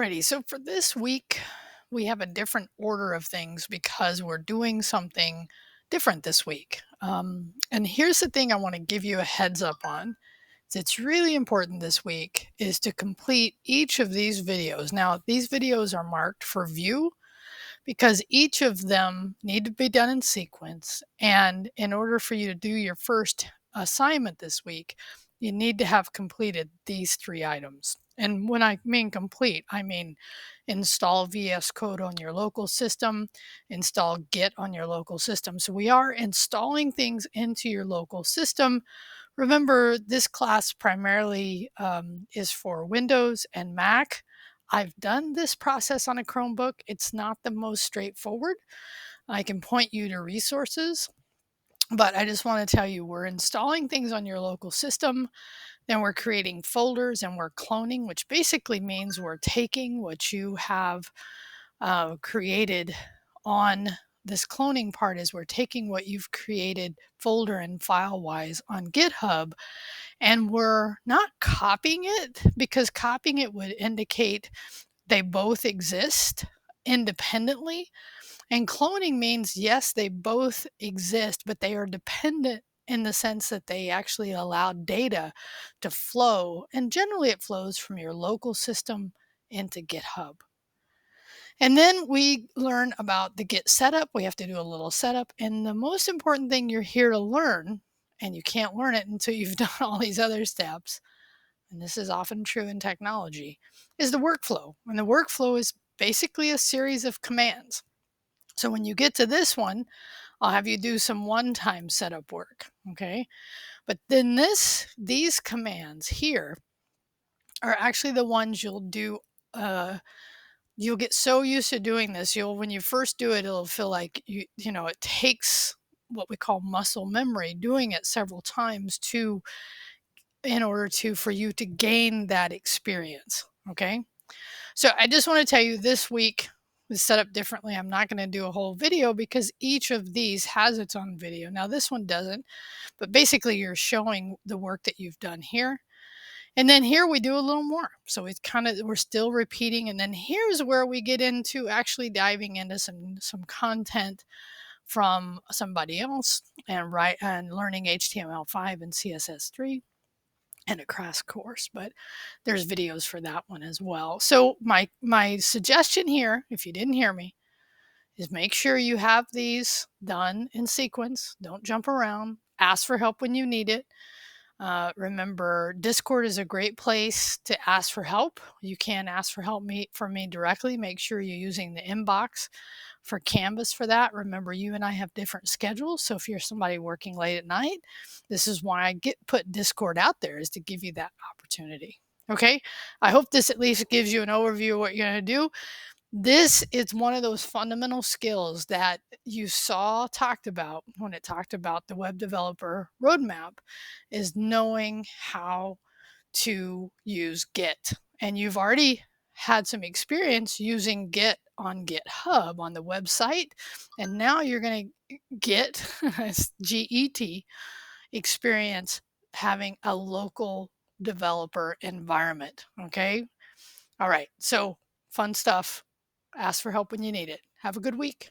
Alrighty, so for this week, we have a different order of things because we're doing something different this week. And here's the thing I want to give you a heads up on. It's really important this week is to complete each of these videos. Now, these videos are marked for view because each of them need to be done in sequence. And in order for you to do your first assignment this week, you need to have completed these three items. And when I mean complete, I mean install VS Code on your local system, install Git on your local system. So we are installing things into your local system. Remember, this class primarily is for Windows and Mac. I've done this process on a Chromebook. It's not the most straightforward. I can point you to resources, but I just want to tell you we're installing things on your local system, then we're creating folders and we're cloning, which basically means we're taking what you have created on this cloning part is we're taking what you've created folder and file wise on GitHub and we're not copying it because copying it would indicate they both exist independently. And cloning means, yes, they both exist, but they are dependent in the sense that they actually allow data to flow. And generally, it flows from your local system into GitHub. And then we learn about the Git setup. We have to do a little setup. And the most important thing you're here to learn, and you can't learn it until you've done all these other steps, and this is often true in technology, is the workflow. And the workflow is basically a series of commands. So when you get to this one, I'll have you do some one-time setup work, okay? But then these commands here are actually the ones you'll do. You'll get so used to doing this. When you first do it, it'll feel like it takes what we call muscle memory, doing it several times in order for you to gain that experience. Okay. So I just want to tell you this week is set up differently. I'm not going to do a whole video because each of these has its own video. Now this one doesn't, but basically you're showing the work that you've done here. And then here we do a little more. So it's we're still repeating. And then here's where we get into actually diving into some content from somebody else and learning HTML5 and CSS3 and a crash course, but there's videos for that one as well. So my suggestion here, if you didn't hear me, is make sure you have these done in sequence. Don't jump around. Ask for help when you need it. Remember, Discord is a great place to ask for help. You can ask for help from me directly. Make sure you're using the inbox for Canvas for that. Remember, you and I have different schedules. So if you're somebody working late at night, this is why I put Discord out there, is to give you that opportunity. Okay. I hope this at least gives you an overview of what you're going to do. This is one of those fundamental skills that you saw talked about when it talked about the web developer roadmap, is knowing how to use Git. And you've already had some experience using Git on GitHub on the website. And now you're going to get GET experience having a local developer environment. Okay. All right. So fun stuff. Ask for help when you need it. Have a good week.